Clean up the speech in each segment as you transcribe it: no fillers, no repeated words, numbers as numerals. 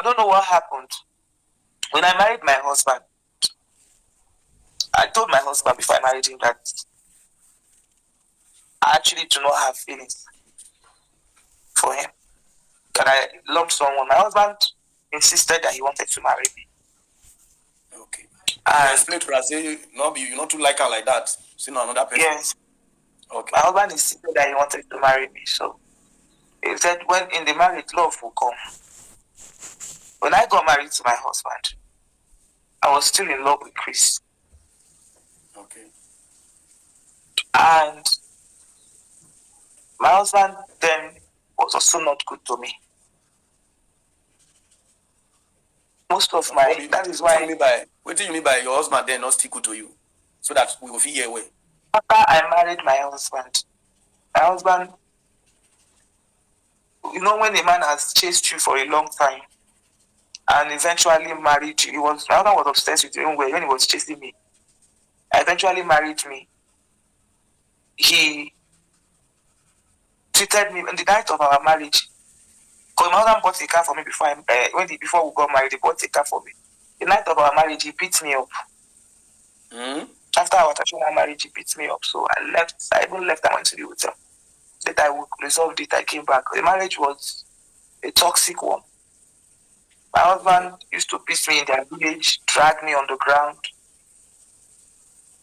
don't know what happened. When I married my husband, I told my husband before I married him that I actually do not have feelings for him. That I loved someone. My husband insisted that he wanted to marry me. Okay. And explain to us, say you not to like her like that. See no another person. Yes. Okay. My husband insisted that he wanted to marry me. So he said when in the marriage, love will come. When I got married to my husband, I was still in love with Chris. Okay. And my husband then was also not good to me. Most of my that is why. What do you mean by your husband then not still good to you? So that we will feel your way. After I married my husband, you know, when a man has chased you for a long time and eventually married you, my husband was obsessed with me when he was chasing me. I eventually married me. He treated me on the night of our marriage. Because my husband bought a car for me before we got married. He bought a car for me. The night of our marriage, he beat me up. After our traditional marriage, he beat me up. So I left. I even left. I went to the hotel. That I would resolve it. I came back. The marriage was a toxic one. My husband used to beat me in their village, drag me on the ground.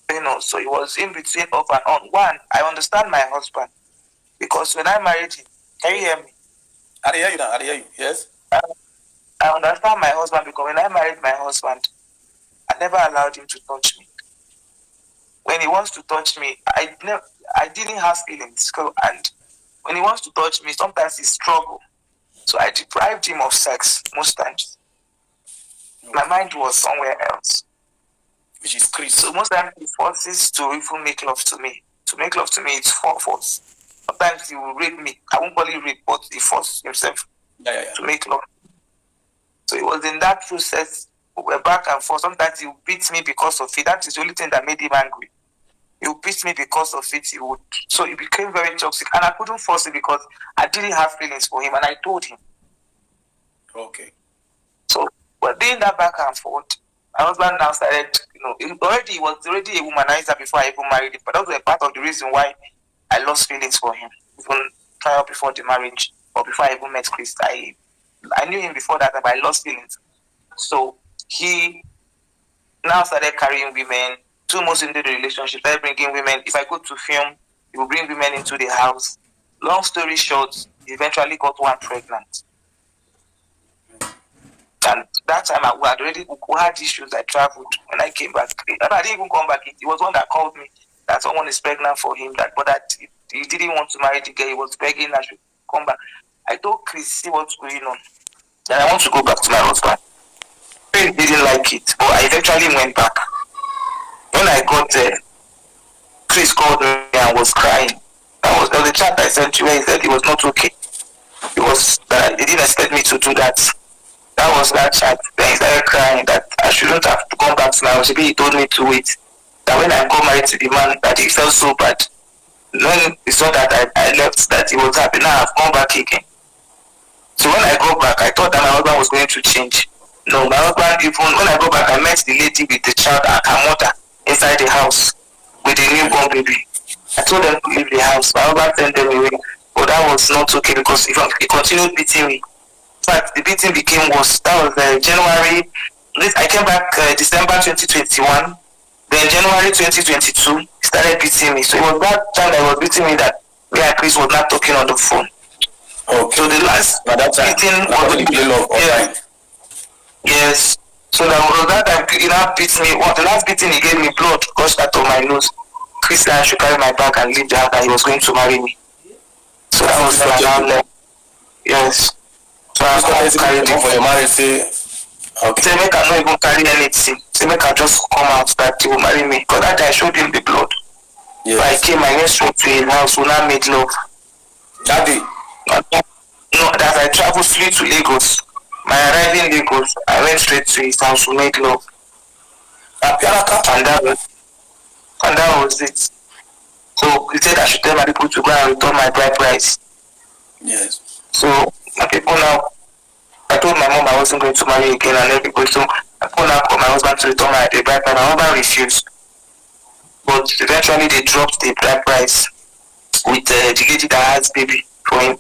You know, so it was in between up and on. One, I understand my husband because when I married him, can you hear me? I hear you now. I hear you. Yes. I understand my husband because when I married my husband, I never allowed him to touch me. When he wants to touch me, I didn't have feelings. And when he wants to touch me, sometimes he struggles. So I deprived him of sex most times. Okay. My mind was somewhere else. Which is crazy. So most times he forces to even make love to me. To make love to me, it's force. Sometimes he will rape me. I won't call it rape, but he forced himself to make love. So it was in that process. We were back and forth. Sometimes he would beat me because of it. That is the only thing that made him angry. He would beat me because of it. So it became very toxic. And I couldn't force it because I didn't have feelings for him. And I told him. Okay. So, but being that back and forth, my husband now started, he was already a womanizer before I even married him. But that was a part of the reason why I lost feelings for him. Even prior before the marriage or before I even met Chris. I knew him before that, but I lost feelings. So he now started carrying women. 2 months into the relationship, started bringing women. If I go to film, he will bring women into the house. Long story short, he eventually got one pregnant. And that time we had issues. I traveled. When I came back, I didn't even come back. It was one that called me that someone is pregnant for him. But he didn't want to marry the girl. He was begging I should come back. I told Chris, see what's going on. That I want to go back to my husband. He didn't like it, but I eventually went back. When I got there, Chris called me and was crying. There was the chat I sent to where he said he was not okay. He didn't expect me to do that. That was that chat. Then he started crying that I shouldn't have gone back to my house. He told me to wait. That when I got married to the man, that he felt so bad. When he saw that I left, that he was happy. Now I've gone back again. So when I go back, I thought that my husband was going to change. No, my husband, even when I go back, I met the lady with the child and her mother inside the house with the newborn baby. I told them to leave the house. My husband sent them away. But that was not okay because he continued beating me. In fact, the beating became worse. That was January. I came back December 2021. Then January 2022, he started beating me. So it was that time that he was beating me that me and Chris was not talking on the phone. Okay. So the last beating was yes. So that was that time he now beat me. The last beating he gave me, blood gushed out of my nose. Chris said I should carry my bag and leave the house and he was going to marry me. So that was when I now left. Yes. So I was carrying it for your marriage. Okay. Say make I not even carry anything. Say make I just come out that he will marry me. Because that day I showed him the blood. Yes. So I came, I went straight to his house. We now made love. That day? No, that I traveled straight to Lagos. My arrival in Lagos, I went straight to his house to make love. And that was it. So he said I should tell my people to go and return my bride price. Yes. So my people now I told my mom I wasn't going to marry again and everybody. So I called out for my husband to return my the bride price. My husband refused. But eventually they dropped the bride price with the lady that has baby for him.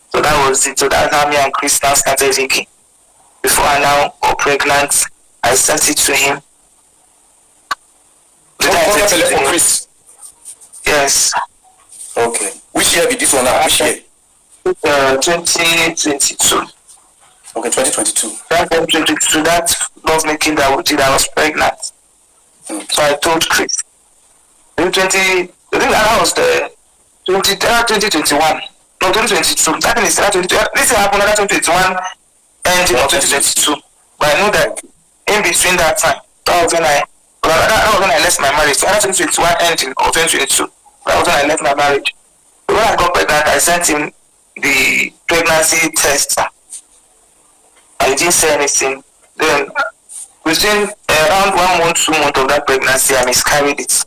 So that was it. So that's how me and Chris now started thinking. Before I now got pregnant, I sent it to him. For Chris? Yes. Okay. Which year did this one now? Which year? 2022. Okay, 2022. That 2022, that love making that we did, I was pregnant. So I told Chris. In 20, I think that was the 2021. No, 2022. That thing is 2022. This happened in 2021 ending of 2022. But I know that in between that time, that was when I left my marriage. So that 2021 ending of 2022. That was when I left my marriage. So when I got pregnant, I sent him the pregnancy test. I didn't say anything. Then within around 1 month, 2 months of that pregnancy, I miscarried it.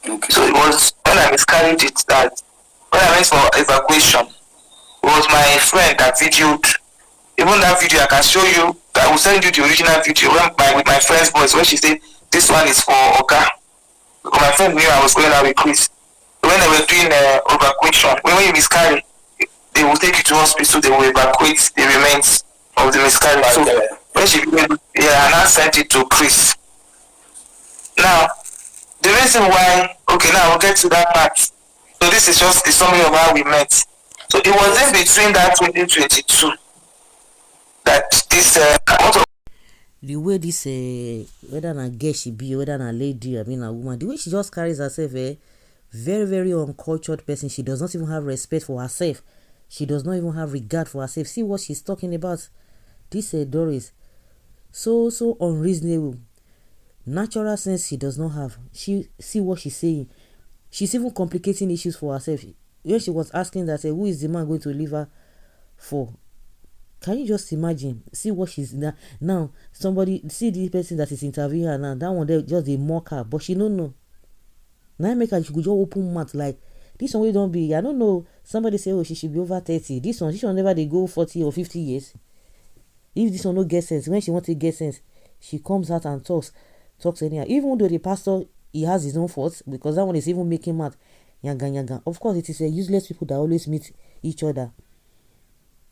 Okay. So it was when I miscarried it that when I went for evacuation, it was my friend that videoed. Even that video, I can show you. I will send you the original video with my friend's voice where she said, "This one is for Ogala." Because my friend knew I was going out with Chris. When they were doing evacuation, when you miscarry, they will take you to hospital. They will evacuate the remains of the miscarriage. So when she and I sent it to Chris. Now, the reason why, okay, now we'll get to that part. So this is just the summary of how we met. So it was in between that 2022 that this the way this whether na girl she be, whether na lady, I mean a woman, the way she just carries herself, very, very uncultured person. She does not even have respect for herself. She does not even have regard for herself. See what she's talking about. This Doris, so unreasonable. Natural sense she does not have. She see what she's saying. She's even complicating issues for herself. When she was asking that, who is the man going to leave her for? Can you just imagine? See what she's now. Somebody see the person that is interviewing her now. That one there just a mock her, but she don't know. Now make her she could just open mouth like this one. We don't be. I don't know. Somebody say, oh, she should be over 30. This one, she should never they go 40 or 50 years. If this one no get sense, when she want to get sense, she comes out and talks anyhow. Even though the pastor he has his own faults because that one is even making mad. Yaga. Of course, it is a useless people that always meet each other.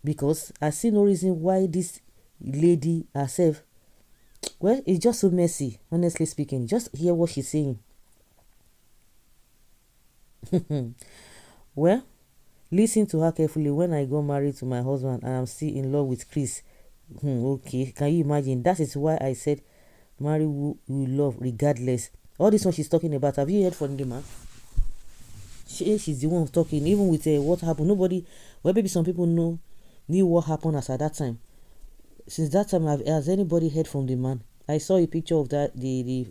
Because I see no reason why this lady herself, well, it's just so messy, honestly speaking. Just hear what she's saying. Well, listen to her carefully. When I got married to my husband and I'm still in love with Chris. Okay, can you imagine? That is why I said marry who you love regardless. All this one she's talking about, have you heard from the man? She's the one talking, even with what happened. Nobody, well, maybe some people knew what happened as at that time. Since that time, has anybody heard from the man? I saw a picture of that the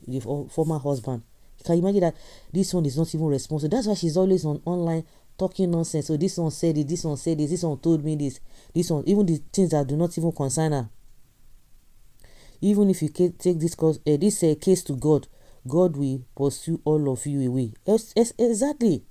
former husband. Can you imagine that this one is not even responsible? That's why she's always online talking nonsense. So this one said it, this one said this, this one told me this one, even the things that do not even concern her. Even if you take this case to God, God will pursue all of you away. Exactly.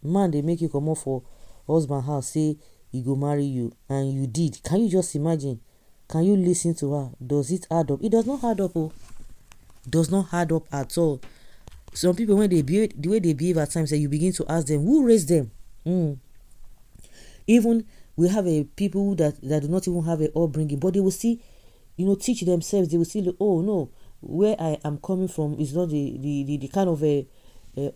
Man, they make you come up for husband house, say he go marry you, and you did. Can you just imagine? Can you listen to her? Does it add up? It does not add up. Does not add up at all. Some people, when they behave, the way they behave at times, you begin to ask them, who raised them? Even we have people that do not even have an upbringing, but they will see, teach themselves. They will see, oh no, where I am coming from is not the kind of a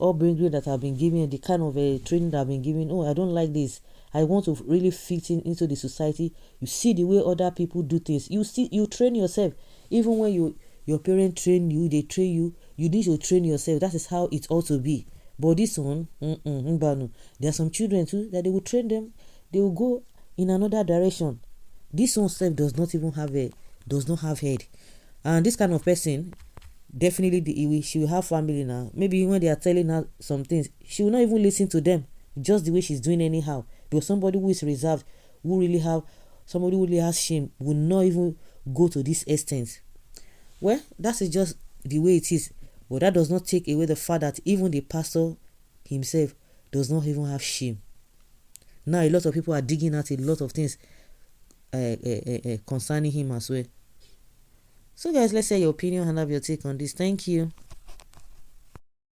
upbringing that I've been given, the kind of a training that I've been given. Oh, I don't like this. I want to really fit into the society. You see the way other people do things. You train yourself. Even when your parents train you, they train you. You need to train yourself. That is how it ought to be. But this one, there are some children too that they will train them. They will go in another direction. This one self does not have head. And this kind of person, definitely she will have family now. Maybe when they are telling her some things, she will not even listen to them. Just the way she's doing anyhow. Because somebody who is reserved, somebody who really has shame, will not even go to this extent. Well, that is just the way it is. But that does not take away the fact that even the pastor himself does not even have shame. Now a lot of people are digging out a lot of things concerning him as well. So guys, let's say your opinion and have your take on this. Thank you.